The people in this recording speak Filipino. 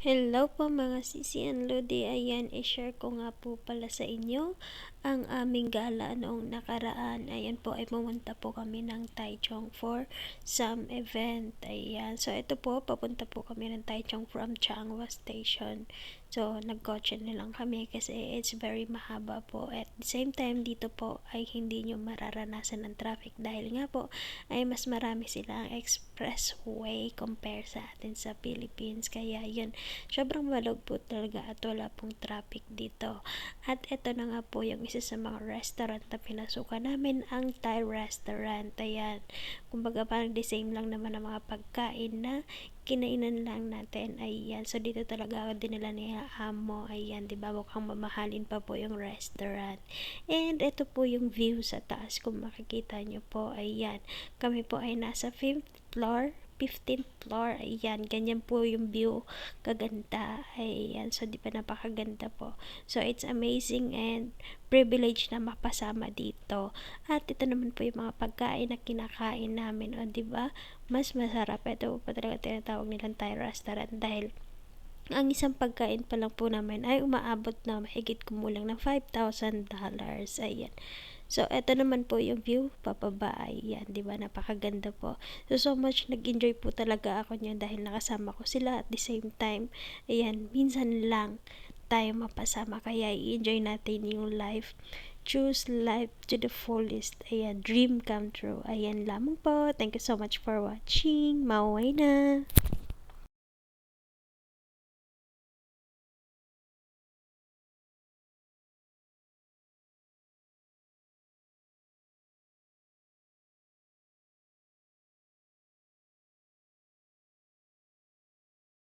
Hello po mga sisi and lodi. Ayan, i-share ko nga po pala sa inyo ang aming gala noong nakaraan. Ayan po, ay pumunta po kami ng Taichung for some event. Ayan, so ito po, papunta po kami ng Taichung from Changhua Station. So, nagkotse na lang kami kasi it's very mahaba po. At the same time, dito po ay hindi nyo mararanasan ng traffic dahil nga po ay mas marami silang expressway compare sa atin sa Philippines. Kaya yun, sobrang malog po talaga at wala pong traffic dito. At ito na nga po yung isa sa mga restaurant na pinasukan namin, ang Thai restaurant. Ayan, kumbaga parang the same lang naman ang mga pagkain na kinainan lang natin. Ayan, so dito talaga dinala ni amo. Ayan, diba mukhang mamahalin pa po yung restaurant. And ito po yung view sa taas, kung makikita nyo po. Ayan, kami po ay nasa 15th floor. Ayan, ganyan po yung view, kaganda. Ayan, so di ba napakaganda po. So it's amazing and privilege na mapasama dito. At ito naman po yung mga pagkain na kinakain namin. O di ba, mas masarap. Ito po talaga tinatawag nilang Thai restaurant dahil ang isang pagkain pa lang po namin ay umaabot na mahigit kumulang ng $5,000. Ayan. So, eto naman po yung view, papaba. Ayan, di ba? Napakaganda po. So much nag-enjoy po talaga ako niyan dahil nakasama ko sila at the same time. Ayan, minsan lang tayo mapasama. Kaya i-enjoy natin yung life. Choose life to the fullest. Ayan, dream come true. Ayan lamang po. Thank you so much for watching. Mauwi na!